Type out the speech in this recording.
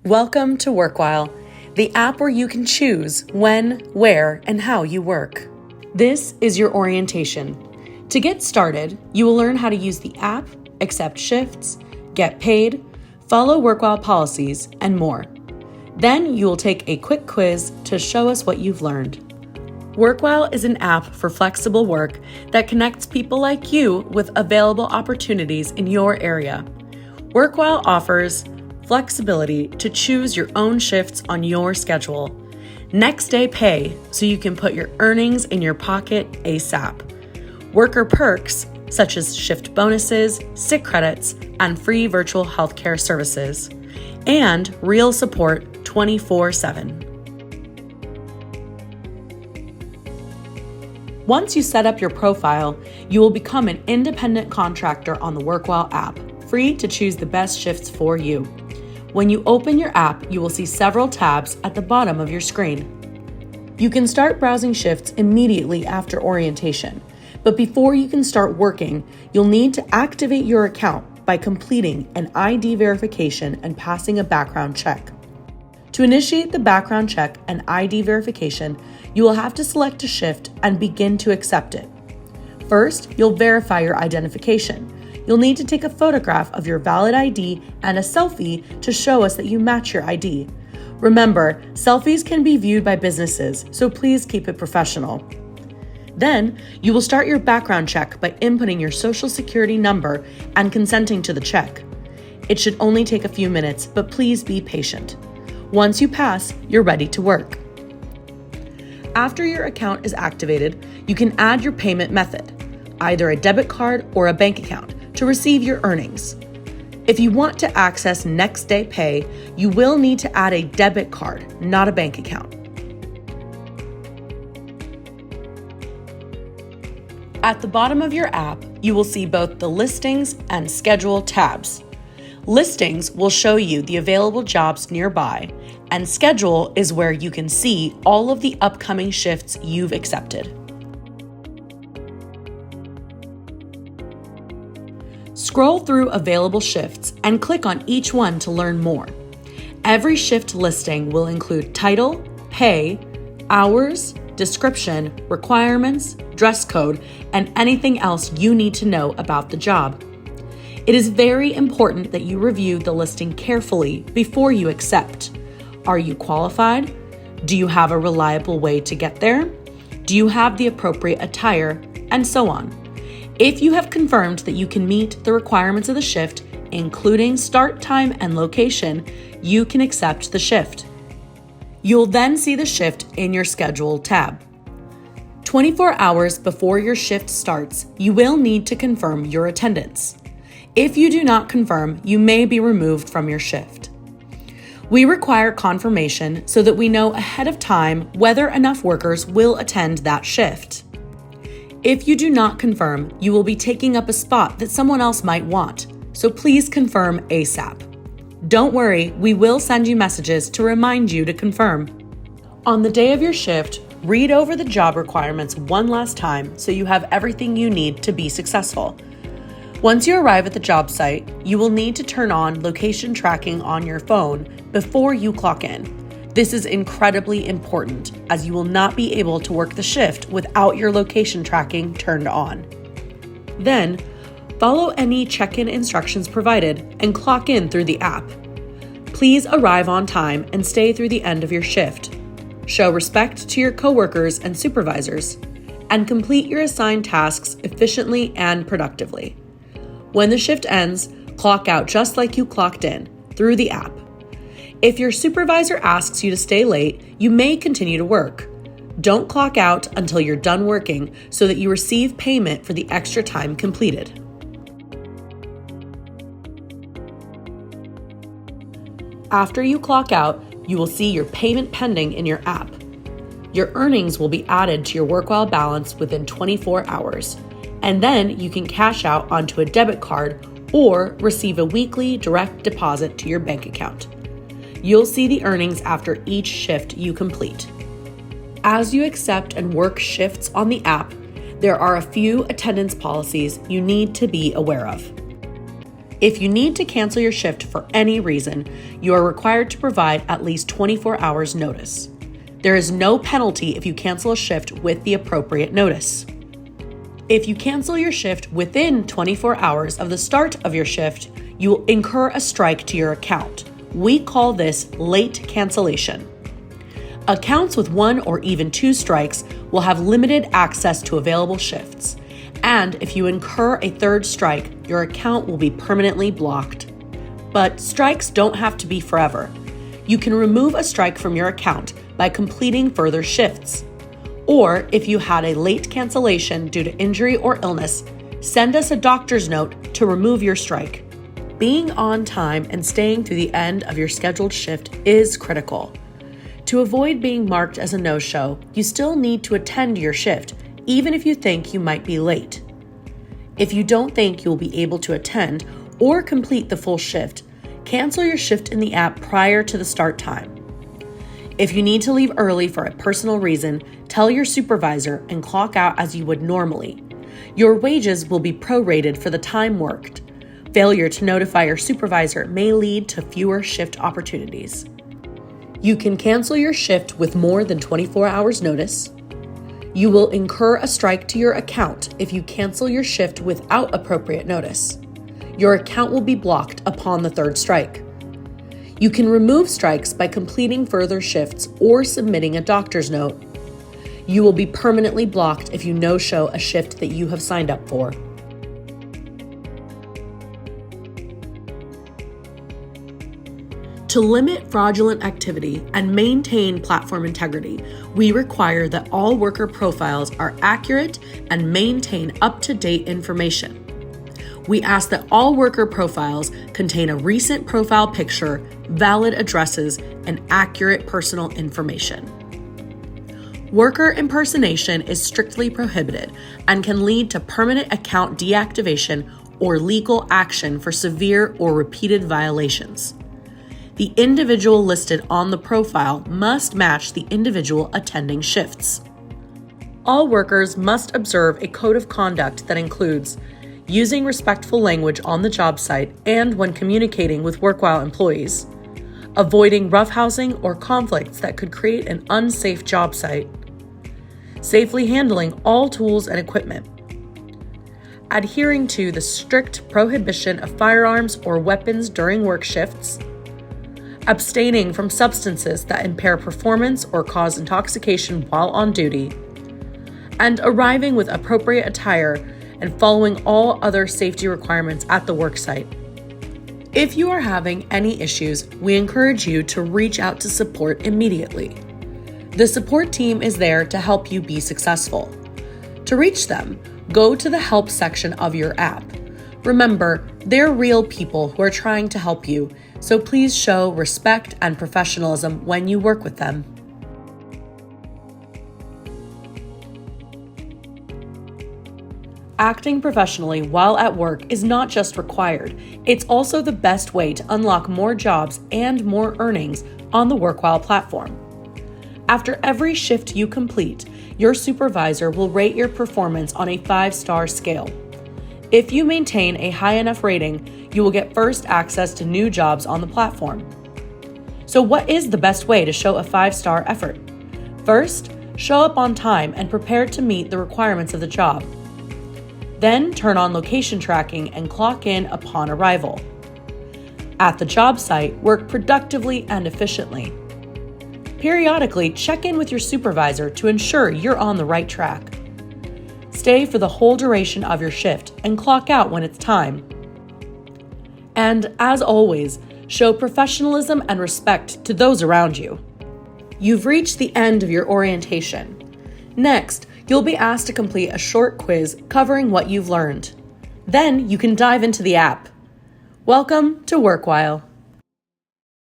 Welcome to WorkWhile, the app where you can choose when, where, and how you work. This is your orientation. To get started, you will learn how to use the app, accept shifts, get paid, follow WorkWhile policies, and more. Then you will take a quick quiz to show us what you've learned. WorkWhile is an app for flexible work that connects people like you with available opportunities in your area. WorkWhile offers flexibility to choose your own shifts on your schedule. Next day pay so you can put your earnings in your pocket ASAP. Worker perks such as shift bonuses, sick credits, and free virtual healthcare services. And real support 24/7. Once you set up your profile, you will become an independent contractor on the WorkWhile app, free to choose the best shifts for you. When you open your app, you will see several tabs at the bottom of your screen. You can start browsing shifts immediately after orientation, but before you can start working, you'll need to activate your account by completing an ID verification and passing a background check. To initiate the background check and ID verification, you will have to select a shift and begin to accept it. First, you'll verify your identification. You'll need to take a photograph of your valid ID and a selfie to show us that you match your ID. Remember, selfies can be viewed by businesses, so please keep it professional. Then, you will start your background check by inputting your social security number and consenting to the check. It should only take a few minutes, but please be patient. Once you pass, you're ready to work. After your account is activated, you can add your payment method, either a debit card or a bank account, to receive your earnings. If you want to access next day pay, you will need to add a debit card, not a bank account. At the bottom of your app, you will see both the listings and schedule tabs. Listings will show you the available jobs nearby, and schedule is where you can see all of the upcoming shifts you've accepted. Scroll through available shifts and click on each one to learn more. Every shift listing will include title, pay, hours, description, requirements, dress code, and anything else you need to know about the job. It is very important that you review the listing carefully before you accept. Are you qualified? Do you have a reliable way to get there? Do you have the appropriate attire? And so on. If you have confirmed that you can meet the requirements of the shift, including start time and location, you can accept the shift. You'll then see the shift in your schedule tab. 24 hours before your shift starts, you will need to confirm your attendance. If you do not confirm, you may be removed from your shift. We require confirmation so that we know ahead of time whether enough workers will attend that shift. If you do not confirm, you will be taking up a spot that someone else might want, so please confirm ASAP. Don't worry, we will send you messages to remind you to confirm. On the day of your shift, read over the job requirements one last time so you have everything you need to be successful. Once you arrive at the job site, you will need to turn on location tracking on your phone before you clock in. This is incredibly important as you will not be able to work the shift without your location tracking turned on. Then, follow any check-in instructions provided and clock in through the app. Please arrive on time and stay through the end of your shift. Show respect to your coworkers and supervisors, and complete your assigned tasks efficiently and productively. When the shift ends, clock out just like you clocked in, through the app. If your supervisor asks you to stay late, you may continue to work. Don't clock out until you're done working so that you receive payment for the extra time completed. After you clock out, you will see your payment pending in your app. Your earnings will be added to your WorkWhile balance within 24 hours, and then you can cash out onto a debit card or receive a weekly direct deposit to your bank account. You'll see the earnings after each shift you complete. As you accept and work shifts on the app, there are a few attendance policies you need to be aware of. If you need to cancel your shift for any reason, you are required to provide at least 24 hours notice. There is no penalty if you cancel a shift with the appropriate notice. If you cancel your shift within 24 hours of the start of your shift, you will incur a strike to your account. We call this late cancellation. Accounts with 1 or even 2 strikes will have limited access to available shifts. And if you incur a 3rd strike, your account will be permanently blocked. But strikes don't have to be forever. You can remove a strike from your account by completing further shifts. Or if you had a late cancellation due to injury or illness, send us a doctor's note to remove your strike. Being on time and staying through the end of your scheduled shift is critical. To avoid being marked as a no-show, you still need to attend your shift, even if you think you might be late. If you don't think you'll be able to attend or complete the full shift, cancel your shift in the app prior to the start time. If you need to leave early for a personal reason, tell your supervisor and clock out as you would normally. Your wages will be prorated for the time worked. Failure to notify your supervisor may lead to fewer shift opportunities. You can cancel your shift with more than 24 hours notice. You will incur a strike to your account if you cancel your shift without appropriate notice. Your account will be blocked upon the 3rd strike. You can remove strikes by completing further shifts or submitting a doctor's note. You will be permanently blocked if you no-show a shift that you have signed up for. To limit fraudulent activity and maintain platform integrity, we require that all worker profiles are accurate and maintain up-to-date information. We ask that all worker profiles contain a recent profile picture, valid addresses, and accurate personal information. Worker impersonation is strictly prohibited and can lead to permanent account deactivation or legal action for severe or repeated violations. The individual listed on the profile must match the individual attending shifts. All workers must observe a code of conduct that includes using respectful language on the job site and when communicating with WorkWhile employees, avoiding roughhousing or conflicts that could create an unsafe job site, safely handling all tools and equipment, adhering to the strict prohibition of firearms or weapons during work shifts, abstaining from substances that impair performance or cause intoxication while on duty, and arriving with appropriate attire and following all other safety requirements at the worksite. If you are having any issues, we encourage you to reach out to support immediately. The support team is there to help you be successful. To reach them, go to the help section of your app. Remember, they're real people who are trying to help you, so please show respect and professionalism when you work with them. Acting professionally while at work is not just required, it's also the best way to unlock more jobs and more earnings on the WorkWhile platform. After every shift you complete, your supervisor will rate your performance on a 5-star scale. If you maintain a high enough rating, you will get first access to new jobs on the platform. So what is the best way to show a 5-star effort? First, show up on time and prepare to meet the requirements of the job. Then turn on location tracking and clock in upon arrival. At the job site, work productively and efficiently. Periodically, check in with your supervisor to ensure you're on the right track. Stay for the whole duration of your shift and clock out when it's time. And as always, show professionalism and respect to those around you. You've reached the end of your orientation. Next, you'll be asked to complete a short quiz covering what you've learned. Then you can dive into the app. Welcome to WorkWhile.